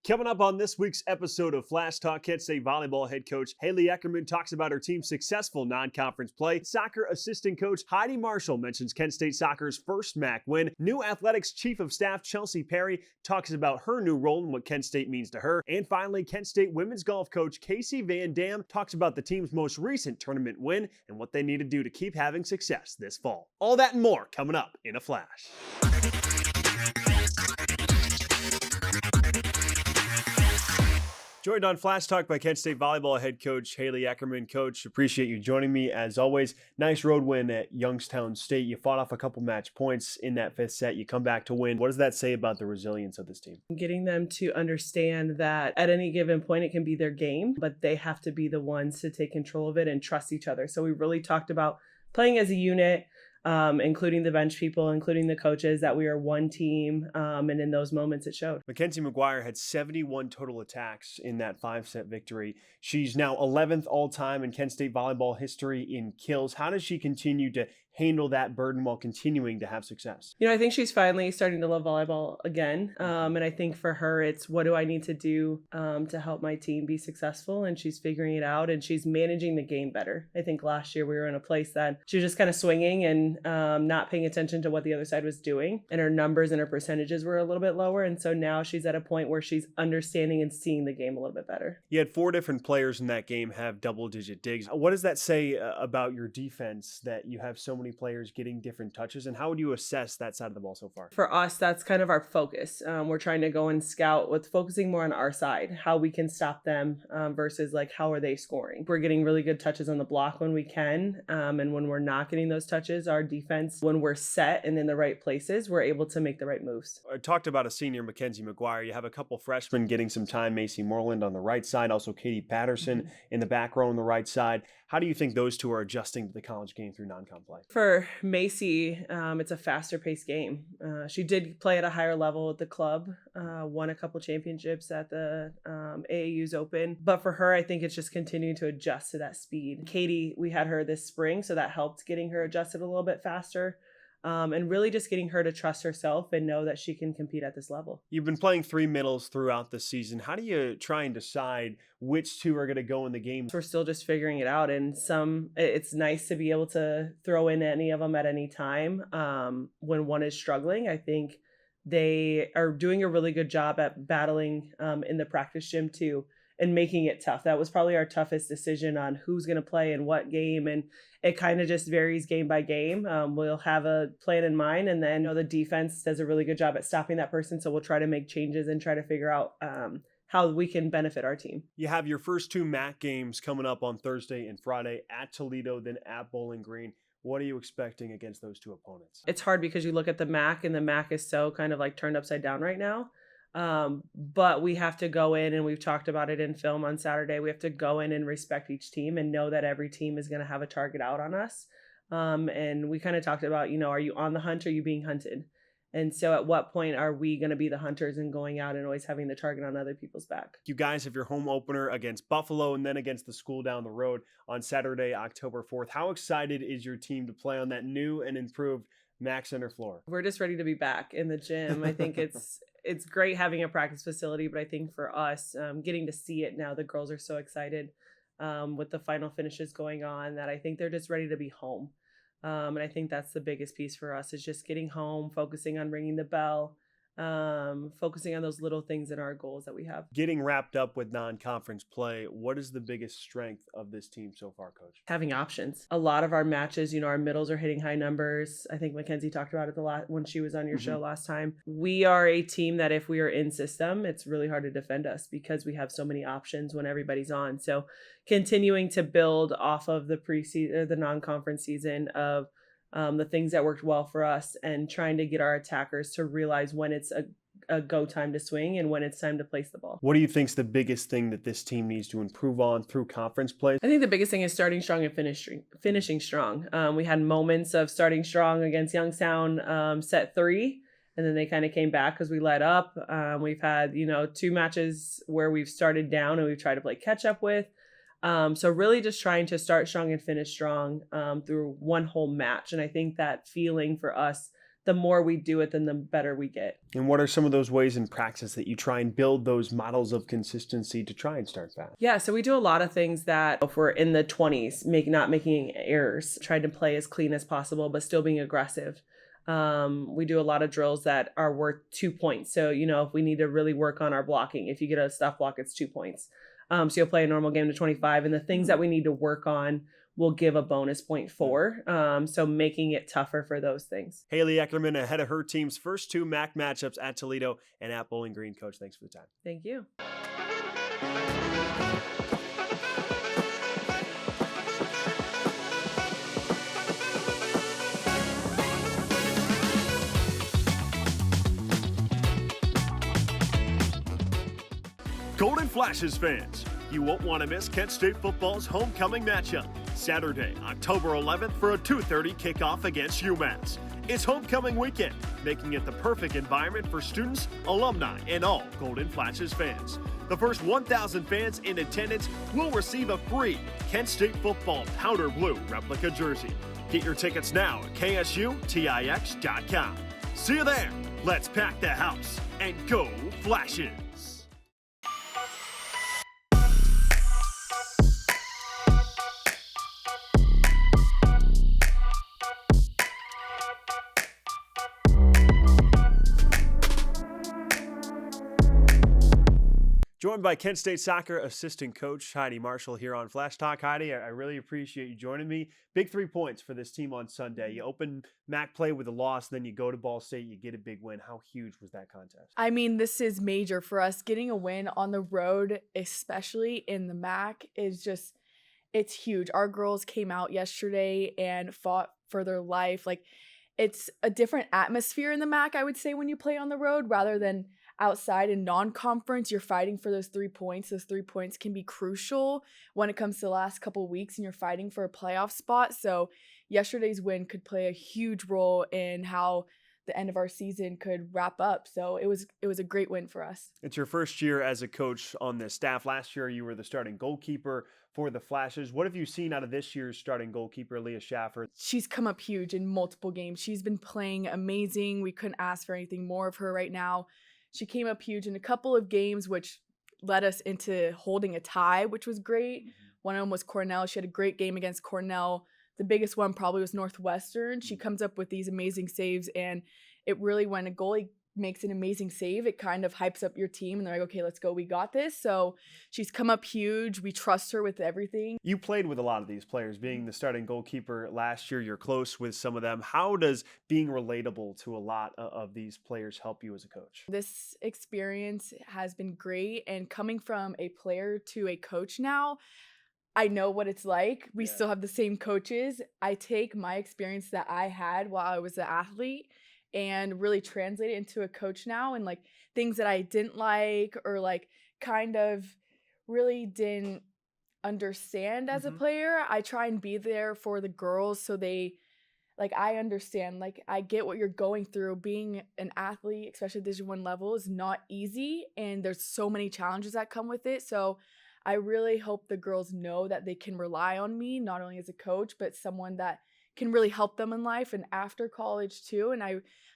Coming up on this week's episode of Flash Talk, Kent State Volleyball head coach Haley Eckerman talks about her team's successful non-conference play. Soccer assistant coach Heidi Marshall mentions Kent State Soccer's first MAC win. New athletics chief of staff Chelsea Perry talks about her new role and what Kent State means to her. And finally, Kent State women's golf coach Casey VanDamme talks about the team's most recent tournament win and what they need to do to keep having success this fall. All that and more coming up in a flash. Joined on Flash Talk by Kent State Volleyball head coach Haley Eckerman. Coach, appreciate you joining me as always. Nice road win at Youngstown State. You fought off a couple match points in that fifth set. You come back to win. What does that say about the resilience of this team? Getting them to understand that at any given point it can be their game, but they have to be the ones to take control of it and trust each other. So we really talked about playing as a unit, including the bench people, including the coaches, that we are one team, and in those moments it showed. Mackenzie McGuire had 71 total attacks in that 5-set victory. She's now 11th all-time in Kent State volleyball history in kills. How does she continue to handle that burden while continuing to have success? I think she's finally starting to love volleyball again. And I think for her, it's what do I need to do to help my team be successful? And she's figuring it out and she's managing the game better. I think last year we were in a place that she was just kind of swinging and not paying attention to what the other side was doing. And her numbers and her percentages were a little bit lower. And so now she's at a point where she's understanding and seeing the game a little bit better. You had 4 different players in that game have double-digit digs. What does that say about your defense that you have so many players getting different touches, and how would you assess that side of the ball so far? For us, that's kind of our focus. We're trying to go and scout with focusing more on our side, how we can stop them versus like how are they scoring. We're getting really good touches on the block when we can, and when we're not getting those touches, our defense, when we're set and in the right places, we're able to make the right moves. I talked about a senior, Mackenzie McGuire. You have a couple freshmen getting some time, Macy Moreland on the right side, also Katie Patterson in the back row on the right side. How do you think those two are adjusting to the college game through non-con play? For Macy, it's a faster paced game. She did play at a higher level at the club, won a couple championships at the AAU's Open. But for her, I think it's just continuing to adjust to that speed. Katie, we had her this spring, so that helped getting her adjusted a little bit faster. And really just getting her to trust herself and know that she can compete at this level. You've been playing 3 middles throughout the season. How do you try and decide which 2 are going to go in the game? We're still just figuring it out. And it's nice to be able to throw in any of them at any time when one is struggling. I think they are doing a really good job at battling in the practice gym too, and making it tough. That was probably our toughest decision on who's going to play in what game. And it kind of just varies game by game. We'll have a plan in mind, and then the defense does a really good job at stopping that person. So we'll try to make changes and try to figure out how we can benefit our team. You have your first 2 MAC games coming up on Thursday and Friday at Toledo, then at Bowling Green. What are you expecting against those 2 opponents? It's hard because you look at the MAC, and the MAC is so kind of like turned upside down right now. But we have to go in, and we've talked about it in film on Saturday. We have to go in and respect each team and know that every team is going to have a target out on us. And we kind of talked about, are you on the hunt or are you being hunted? And so at what point are we going to be the hunters and going out and always having the target on other people's back? You guys have your home opener against Buffalo and then against the school down the road on Saturday, October 4th. How excited is your team to play on that new and improved MAC Center floor? We're just ready to be back in the gym. I think it's great having a practice facility, but I think for us, getting to see it now, the girls are so excited with the final finishes going on that I think they're just ready to be home. And I think that's the biggest piece for us is just getting home, focusing on ringing the bell, focusing on those little things in our goals that we have. Getting wrapped up with non-conference play, what is the biggest strength of this team so far, Coach? Having options. A lot of our matches, our middles are hitting high numbers. I think Mackenzie talked about it a lot when she was on your show last time. We are a team that if we are in system, it's really hard to defend us because we have so many options when everybody's on. So continuing to build off of the preseason or the non-conference season of the things that worked well for us and trying to get our attackers to realize when it's a go time to swing and when it's time to place the ball. What do you think is the biggest thing that this team needs to improve on through conference play? I think the biggest thing is starting strong and finishing strong. We had moments of starting strong against Youngstown, set 3, and then they kind of came back because we let up. We've had, 2 matches where we've started down and we've tried to play catch up with. So really just trying to start strong and finish strong through one whole match. And I think that feeling for us the more we do it, then the better we get. And what are some of those ways in practice that you try and build those models of consistency to try and start fast? Yeah, so we do a lot of things that if we're in the 20s, not making errors, trying to play as clean as possible, but still being aggressive. We do a lot of drills that are worth 2 points. So, if we need to really work on our blocking, if you get a stuff block, it's 2 points. So you'll play a normal game to 25, and the things that we need to work on will give a bonus point for. So making it tougher for those things. Haley Eckerman ahead of her team's first 2 MAC matchups at Toledo and at Bowling Green. Coach, thanks for the time. Thank you. Golden Flashes fans, you won't want to miss Kent State football's homecoming matchup, Saturday, October 11th for a 2:30 kickoff against UMass. It's homecoming weekend, making it the perfect environment for students, alumni, and all Golden Flashes fans. The first 1,000 fans in attendance will receive a free Kent State football powder blue replica jersey. Get your tickets now at ksutix.com. See you there. Let's pack the house and go Flashes. Joined by Kent State Soccer Assistant Coach Heidi Marshall here on FlashTalk. Heidi, I really appreciate you joining me. Big 3 points for this team on Sunday. You open MAC play with a loss, then you go to Ball State, you get a big win. How huge was that contest? I mean, this is major for us. Getting a win on the road, especially in the MAC, is just, it's huge. Our girls came out yesterday and fought for their life. Like, it's a different atmosphere in the MAC, I would say, when you play on the road rather than outside in non-conference. You're fighting for those 3 points. Those 3 points can be crucial when it comes to the last couple of weeks and you're fighting for a playoff spot. So yesterday's win could play a huge role in how the end of our season could wrap up. So it was a great win for us. It's your first year as a coach on this staff. Last year, you were the starting goalkeeper for the Flashes. What have you seen out of this year's starting goalkeeper, Leah Schaffer? She's come up huge in multiple games. She's been playing amazing. We couldn't ask for anything more of her right now. She came up huge in a couple of games, which led us into holding a tie, which was great. One of them was Cornell. She had a great game against Cornell. The biggest one probably was Northwestern. She comes up with these amazing saves, and it really, when a goalie makes an amazing save, it kind of hypes up your team, and they're like, okay, let's go, we got this. So she's come up huge. We trust her with everything. You played with a lot of these players. Being the starting goalkeeper last year, you're close with some of them. How does being relatable to a lot of these players help you as a coach? This experience has been great, and coming from a player to a coach now, I know what it's like. We still have the same coaches. I take my experience that I had while I was an athlete and really translate it into a coach now, and like things that I didn't like or like kind of really didn't understand as a player. I try and be there for the girls so they, like, I understand, like, I get what you're going through. Being an athlete, especially Division I level, is not easy, and there's so many challenges that come with it. So I really hope the girls know that they can rely on me, not only as a coach, but someone that can really help them in life and after college too. And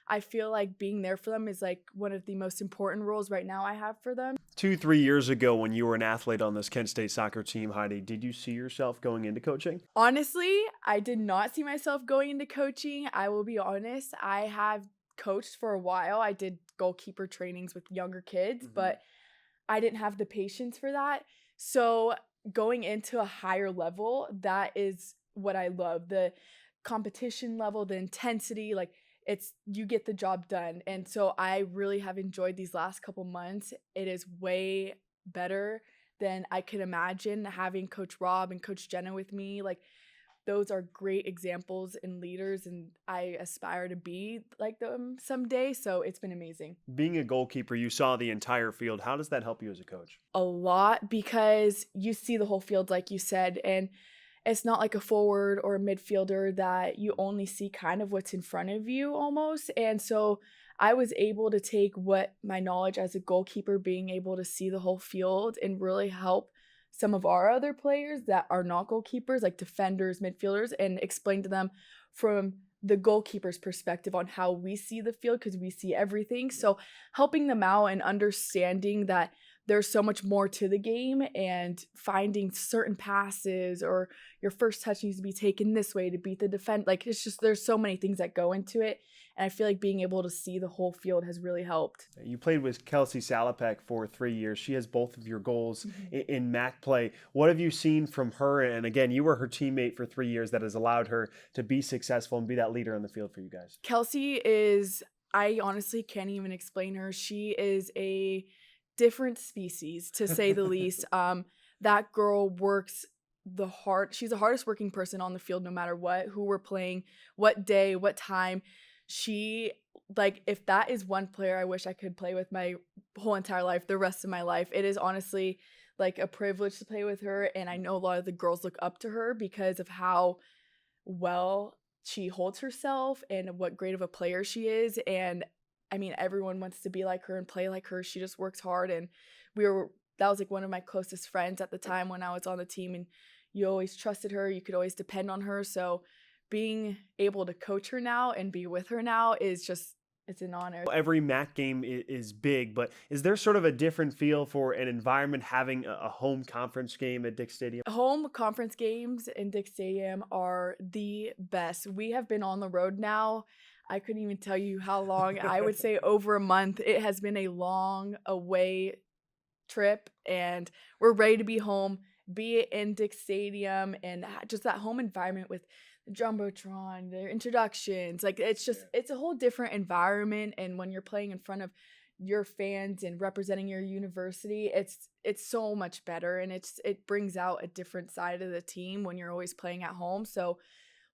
I feel like being there for them is like one of the most important roles right now I have for them. 2-3 years ago, when you were an athlete on this Kent State soccer team, Heidi, did you see yourself going into coaching? Honestly, I did not see myself going into coaching. I will be honest. I have coached for a while. I did goalkeeper trainings with younger kids, but I didn't have the patience for that. So going into a higher level, that is what I love. The competition level, the intensity, like, it's, you get the job done. And so I really have enjoyed these last couple months. It is way better than I could imagine, having Coach Rob and Coach Jenna with me. Like, those are great examples and leaders, and I aspire to be like them someday. So it's been amazing. Being a goalkeeper, you saw the entire field. How does that help you as a coach? A lot, because you see the whole field, like you said, and it's not like a forward or a midfielder that you only see kind of what's in front of you almost. And so I was able to take what my knowledge as a goalkeeper, being able to see the whole field, and really help some of our other players that are not goalkeepers, like defenders, midfielders, and explain to them from the goalkeeper's perspective on how we see the field, because we see everything. So helping them out and understanding that there's so much more to the game, and finding certain passes, or your first touch needs to be taken this way to beat the defense. Like, it's just, there's so many things that go into it. And I feel like being able to see the whole field has really helped. You played with Kelsey Salopek for 3 years. She has both of your goals in MAC play. What have you seen from her? And again, you were her teammate for 3 years that has allowed her to be successful and be that leader on the field for you guys. Kelsey is, I honestly can't even explain her. She is a different species, to say the least. That girl works she's the hardest working person on the field, no matter who we're playing, what day, what time. She, like, if that is one player I wish I could play with my whole entire life, the rest of my life, it is honestly like a privilege to play with her. And I know a lot of the girls look up to her because of how well she holds herself and what great of a player she is. And I mean, everyone wants to be like her and play like her. She just works hard. And that was like one of my closest friends at the time when I was on the team, and you always trusted her. You could always depend on her. So being able to coach her now and be with her now is just, it's an honor. Every MAC game is big, but is there sort of a different feel for an environment having a home conference game at Dick Stadium? Home conference games in Dick Stadium are the best. We have been on the road now, I couldn't even tell you how long. I would say over a month. It has been a long away trip, and we're ready to be home, be it in Dick Stadium, and just that home environment with the Jumbotron, their introductions. Like, it's just, it's a whole different environment. And when you're playing in front of your fans and representing your university, it's so much better, and it brings out a different side of the team when you're always playing at home. So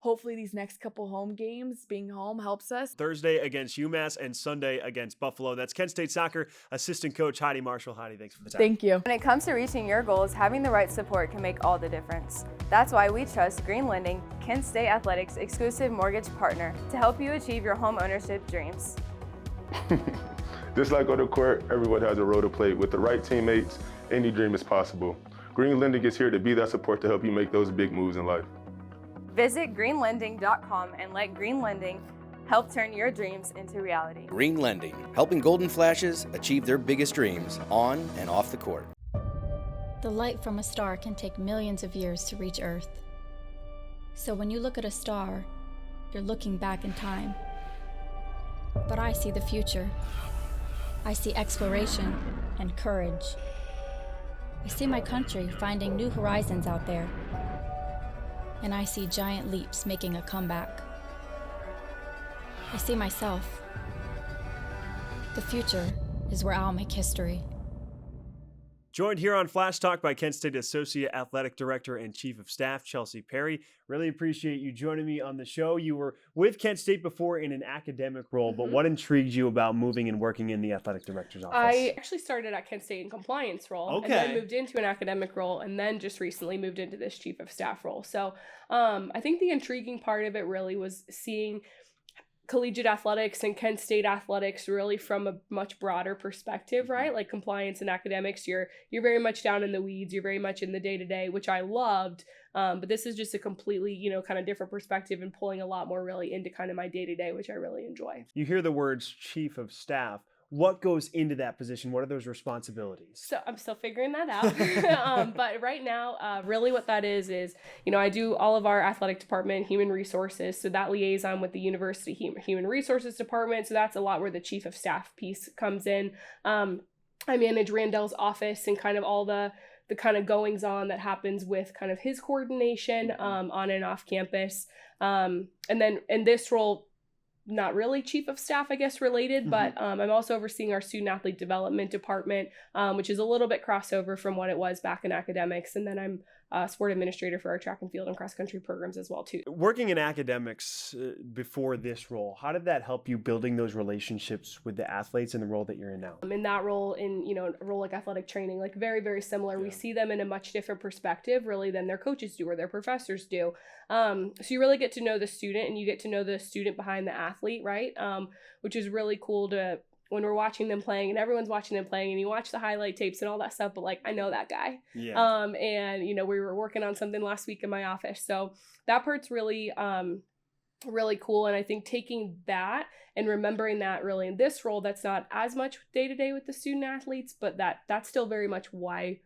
hopefully these next couple home games, being home, helps us. Thursday against UMass and Sunday against Buffalo. That's Kent State Soccer assistant coach Heidi Marshall. Heidi, thanks for the time. Thank you. When it comes to reaching your goals, having the right support can make all the difference. That's why we trust Green Lending, Kent State Athletics' exclusive mortgage partner, to help you achieve your home ownership dreams. Just like on the court, everyone has a role to play. With the right teammates, any dream is possible. Green Lending is here to be that support to help you make those big moves in life. Visit greenlending.com and let Green Lending help turn your dreams into reality. Green Lending, helping Golden Flashes achieve their biggest dreams on and off the court. The light from a star can take millions of years to reach Earth. So when you look at a star, you're looking back in time. But I see the future. I see exploration and courage. I see my country finding new horizons out there. And I see giant leaps making a comeback. I see myself. The future is where I'll make history. Joined here on Flash Talk by Kent State Associate Athletic Director and Chief of Staff, Chelsea Perry. Really appreciate you joining me on the show. You were with Kent State before in an academic role, but what intrigued you about moving and working in the athletic director's office? I actually started at Kent State in compliance role, and then moved into an academic role, and then just recently moved into this Chief of Staff role. So I think the intriguing part of it really was seeing collegiate athletics and Kent State athletics really from a much broader perspective, right? Like compliance and academics, you're very much down in the weeds, you're very much in the day-to-day, which I loved. But this is just a completely, kind of different perspective and pulling a lot more really into kind of my day-to-day, which I really enjoy. You hear the words Chief of Staff. What goes into that position? What are those responsibilities? So I'm still figuring that out. But right now, really what that is, I do all of our athletic department, human resources. So that liaison with the university human resources department. So that's a lot where the chief of staff piece comes in. I manage Randall's office and kind of all the kind of goings on that happens with kind of his coordination on and off campus. And then in this role, not really chief of staff, I guess, related, but I'm also overseeing our student athlete development department, which is a little bit crossover from what it was back in academics. And then I'm a sport administrator for our track and field and cross country programs as well, too. Working in academics before this role, how did that help you building those relationships with the athletes in the role that you're in now? In that role, a role like athletic training, like very, very similar. Yeah. We see them in a much different perspective, really, than their coaches do or their professors do. So you really get to know the student, and you get to know the student behind the athlete, right? Which is really cool to when we're watching them playing and everyone's watching them playing and you watch the highlight tapes and all that stuff, but like, I know that guy. Yeah. And we were working on something last week in my office. So that part's really, really cool. And I think taking that and remembering that really in this role, that's not as much day to day with the student athletes, but that's still very much why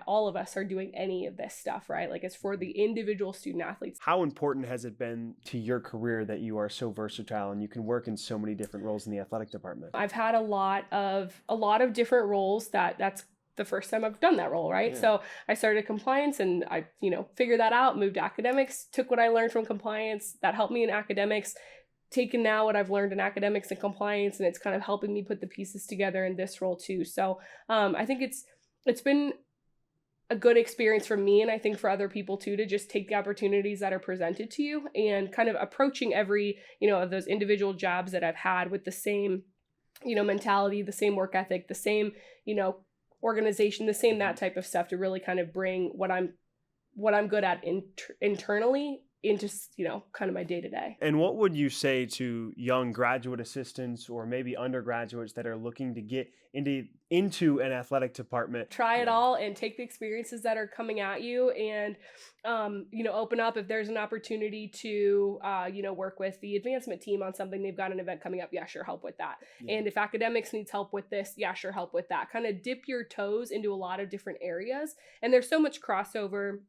all of us are doing any of this stuff, right? Like, it's for the individual student athletes. How important has it been to your career that you are so versatile and you can work in so many different roles in the athletic department? I've had a lot of different roles that's the first time I've done that role, right? Yeah. So I started compliance and I, figured that out, moved to academics, took what I learned from compliance that helped me in academics, taken now what I've learned in academics and compliance, and it's kind of helping me put the pieces together in this role too. So I think it's been a good experience for me, and I think for other people too, to just take the opportunities that are presented to you and kind of approaching every, of those individual jobs that I've had with the same, mentality, the same work ethic, the same, organization, the same, that type of stuff, to really kind of bring what I'm good at internally into, kind of my day to day. And what would you say to young graduate assistants or maybe undergraduates that are looking to get into an athletic department? Try it all and take the experiences that are coming at you, and open up if there's an opportunity to work with the advancement team on something. They've got an event coming up, yeah, sure, help with that. Yeah. And if academics needs help with this, yeah, sure, help with that. Kind of dip your toes into a lot of different areas, and there's so much crossover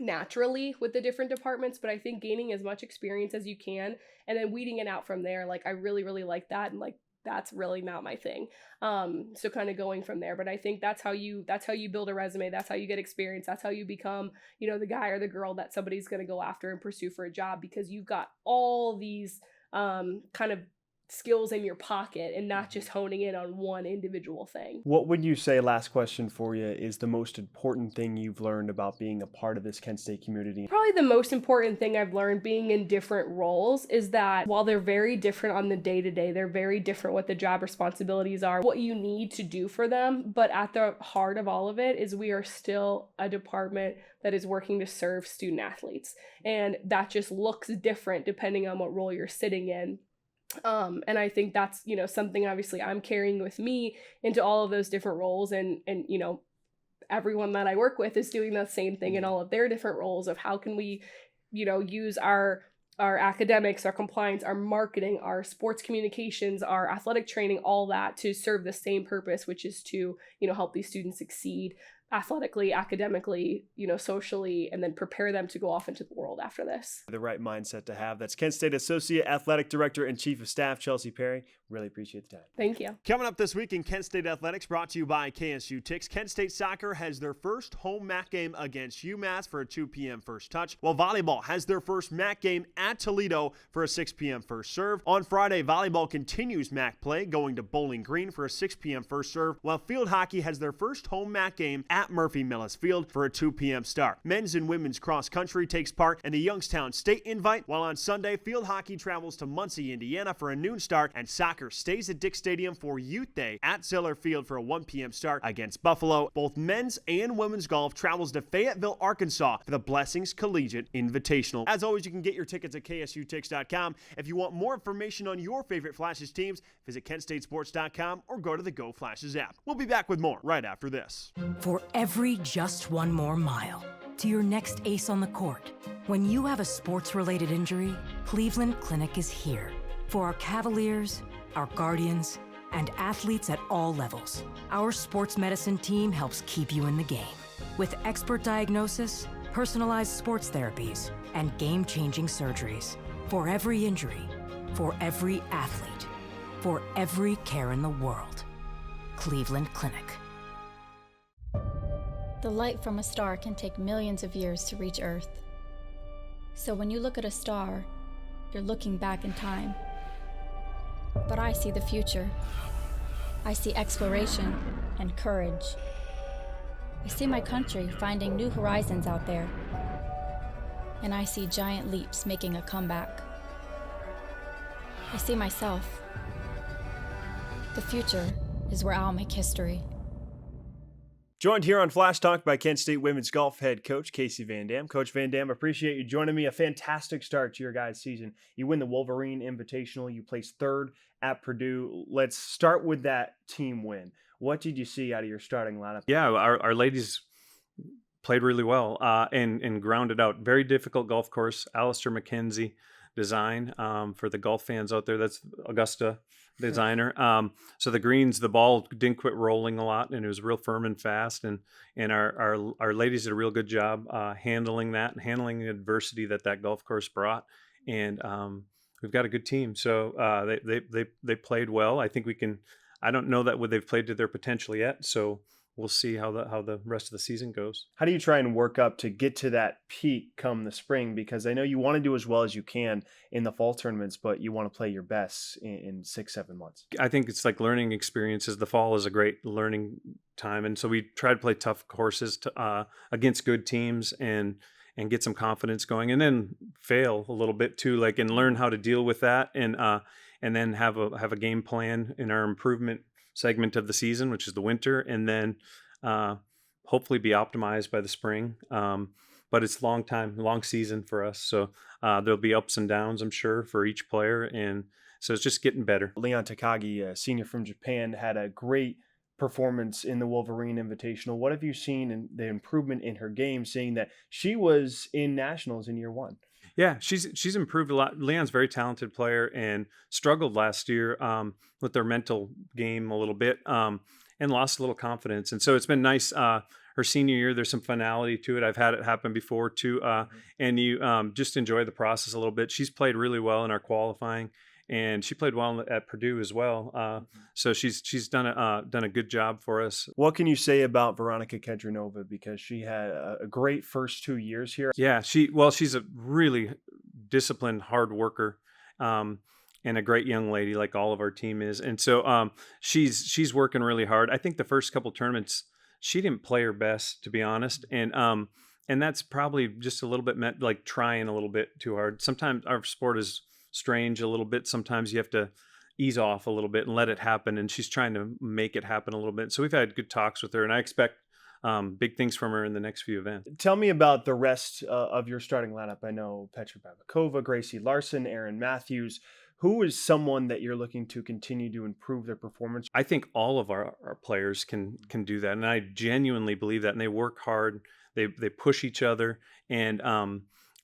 naturally with the different departments, but I think gaining as much experience as you can and then weeding it out from there. Like, I really, really like that, and like, that's really not my thing. So kind of going from there. But I think that's how you build a resume. That's how you get experience. That's how you become, the guy or the girl that somebody's going to go after and pursue for a job, because you've got all these kind of skills in your pocket and not just honing in on one individual thing. What would you say, last question for you, is the most important thing you've learned about being a part of this Kent State community? Probably the most important thing I've learned being in different roles is that while they're very different on the day-to-day, they're very different what the job responsibilities are, what you need to do for them, but at the heart of all of it is we are still a department that is working to serve student athletes. And that just looks different depending on what role you're sitting in. And I think that's, something obviously I'm carrying with me into all of those different roles, and everyone that I work with is doing the same thing in all of their different roles of how can we, use our academics, our compliance, our marketing, our sports communications, our athletic training, all that to serve the same purpose, which is to, help these students succeed athletically, academically, socially, and then prepare them to go off into the world after this. The right mindset to have. That's Kent State Associate Athletic Director and Chief of Staff, Chelsea Perry. Really appreciate the time. Thank you. Coming up this week in Kent State Athletics, brought to you by KSU Ticks, Kent State Soccer has their first home MAC game against UMass for a 2 p.m. first touch, while Volleyball has their first MAC game at Toledo for a 6 p.m. first serve. On Friday, Volleyball continues MAC play, going to Bowling Green for a 6 p.m. first serve, while Field Hockey has their first home MAC game at Murphy Millis Field for a 2 p.m. start. Men's and women's cross country takes part in the Youngstown State Invite, while on Sunday, Field Hockey travels to Muncie, Indiana for a noon start, and soccer stays at Dick Stadium for Youth Day at Ziller Field for a 1 p.m. start against Buffalo. Both men's and women's golf travels to Fayetteville, Arkansas for the Blessings Collegiate Invitational. As always, you can get your tickets at ksutix.com. If you want more information on your favorite Flashes teams, visit kentstatesports.com or go to the Go Flashes app. We'll be back with more right after this. For every just one more mile to your next ace on the court, when you have a sports-related injury, Cleveland Clinic is here. For our Cavaliers, our Guardians, and athletes at all levels, our sports medicine team helps keep you in the game. With expert diagnosis, personalized sports therapies, and game-changing surgeries. For every injury, for every athlete, for every care in the world. Cleveland Clinic. The light from a star can take millions of years to reach Earth. So when you look at a star, you're looking back in time. But I see the future. I see exploration and courage. I see my country finding new horizons out there. And I see giant leaps making a comeback. I see myself. The future is where I'll make history. Joined here on Flash Talk by Kent State Women's Golf Head Coach Casey VanDamme. Coach VanDamme, appreciate you joining me. A fantastic start to your guys' season. You win the Wolverine Invitational. You place third at Purdue. Let's start with that team win. What did you see out of your starting lineup? Yeah, our ladies played really well and grounded out. Very difficult golf course. Alistair McKenzie design for the golf fans out there. That's Augusta designer. So the greens, the ball didn't quit rolling a lot, and it was real firm and fast. And our ladies did a real good job handling that and handling the adversity that golf course brought. And we've got a good team. So they played well. I think we can. I don't know that they've played to their potential yet. So we'll see how the rest of the season goes. How do you try and work up to get to that peak come the spring? Because I know you want to do as well as you can in the fall tournaments, but you want to play your best in 6-7 months. I think it's like learning experiences. The fall is a great learning time. And so we try to play tough courses against good teams and get some confidence going, and then fail a little bit too, like, and learn how to deal with that. And then have a game plan in our improvement segment of the season, which is the winter, and then hopefully be optimized by the spring. But it's long season for us. So there'll be ups and downs, I'm sure, for each player. And so it's just getting better. Leon Takagi, a senior from Japan, had a great performance in the Wolverine Invitational. What have you seen in the improvement in her game, seeing that she was in nationals in year one? Yeah, she's improved a lot. Leon's a very talented player and struggled last year with their mental game a little bit and lost a little confidence. And so it's been nice. Her senior year, there's some finality to it. I've had it happen before too. And you just enjoy the process a little bit. She's played really well in our qualifying, and she played well at Purdue as well. So she's done a good job for us. What can you say about Veronica Kedronova, because she had a great first 2 years here? Yeah, she's a really disciplined, hard worker, and a great young lady, like all of our team is. And so she's working really hard. I think the first couple tournaments she didn't play her best, to be honest, and that's probably just a little bit meant like trying a little bit too hard. Sometimes our sport is strange a little bit. Sometimes you have to ease off a little bit and let it happen, and she's trying to make it happen a little bit. So we've had good talks with her, and I expect big things from her in the next few events. Tell me about the rest of your starting lineup. I know Petra Babakova, Gracie Larson, Aaron Matthews. Who is someone that you're looking to continue to improve their performance? I think all of our players can do that, and I genuinely believe that. And they work hard. They push each other, and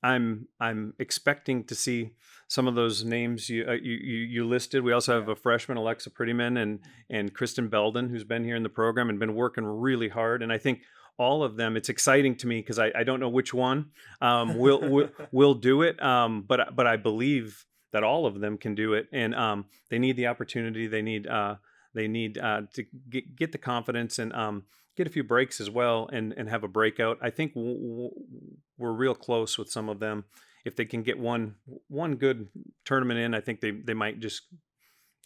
I'm expecting to see some of those names you listed. We also have a freshman, Alexa Prettyman, and Kristen Belden, who's been here in the program and been working really hard. And I think all of them, it's exciting to me because I don't know which one will do it, but I believe that all of them can do it, and they need the opportunity. They need to get the confidence and get a few breaks as well, and have a breakout. I think we're real close with some of them. If they can get one good tournament in, I think they might just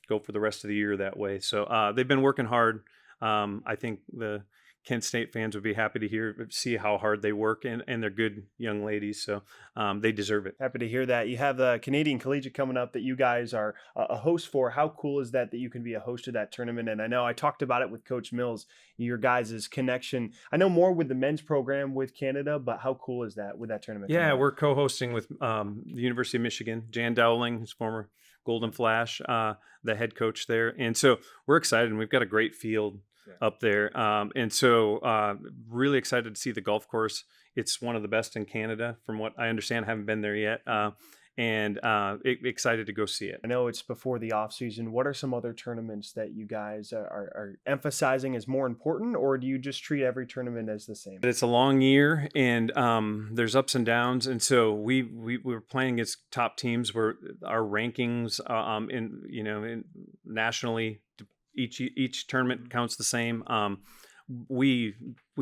go for the rest of the year that way. So they've been working hard. I think the Kent State fans would be happy to see how hard they work, and they're good young ladies, so they deserve it. Happy to hear that. You have the Canadian Collegiate coming up that you guys are a host for. How cool is that you can be a host of that tournament? And I know I talked about it with Coach Mills, your guys' connection. I know more with the men's program with Canada, but how cool is that with that tournament? Yeah, we're co-hosting with the University of Michigan, Jan Dowling, who's former Golden Flash, the head coach there. And so we're excited, and we've got a great field up there. And so really excited to see the golf course. It's one of the best in Canada, from what I understand. I haven't been there yet. And excited to go see it. I know it's before the off season. What are some other tournaments that you guys are emphasizing as more important, or do you just treat every tournament as the same? It's a long year, and there's ups and downs. And so we're playing against top teams where our rankings in nationally, each tournament counts the same. We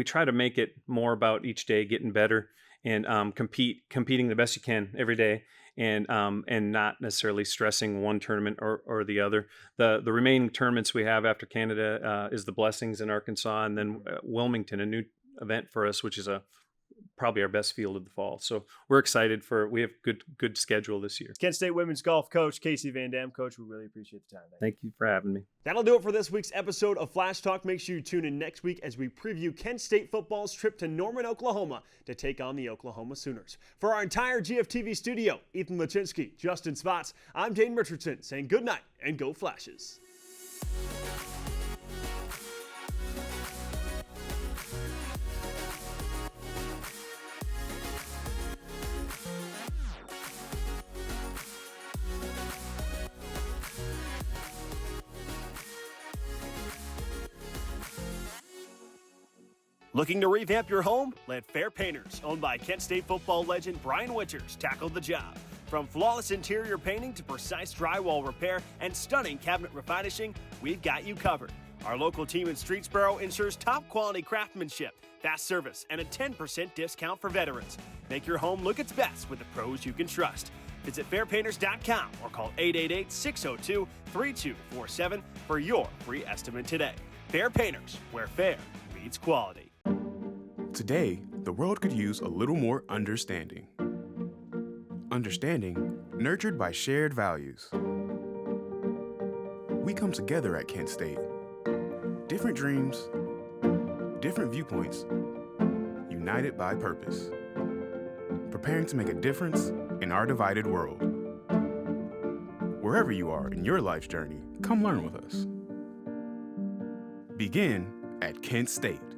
try to make it more about each day getting better, and competing the best you can every day, and not necessarily stressing one tournament or the other. The remaining tournaments we have after Canada is the Blessings in Arkansas, and then Wilmington, a new event for us, which is probably our best field of the fall. So we're excited we have good schedule this year. Kent State women's golf coach Casey VanDamme. Coach, we really appreciate the time. Thank you for having me. That'll do it for this week's episode of Flash Talk. Make sure you tune in next week as we preview Kent State football's trip to Norman, Oklahoma to take on the Oklahoma Sooners. For our entire GFTV studio, Ethan Lachinsky, Justin Spots, I'm Dane Richardson saying good night and go Flashes. Looking to revamp your home? Let Fair Painters, owned by Kent State football legend Brian Winters, tackle the job. From flawless interior painting to precise drywall repair and stunning cabinet refinishing, we've got you covered. Our local team in Streetsboro ensures top quality craftsmanship, fast service, and a 10% discount for veterans. Make your home look its best with the pros you can trust. Visit fairpainters.com or call 888-602-3247 for your free estimate today. Fair Painters, where fair meets quality. Today, the world could use a little more understanding. Understanding nurtured by shared values. We come together at Kent State. Different dreams, different viewpoints, united by purpose. Preparing to make a difference in our divided world. Wherever you are in your life's journey, come learn with us. Begin at Kent State.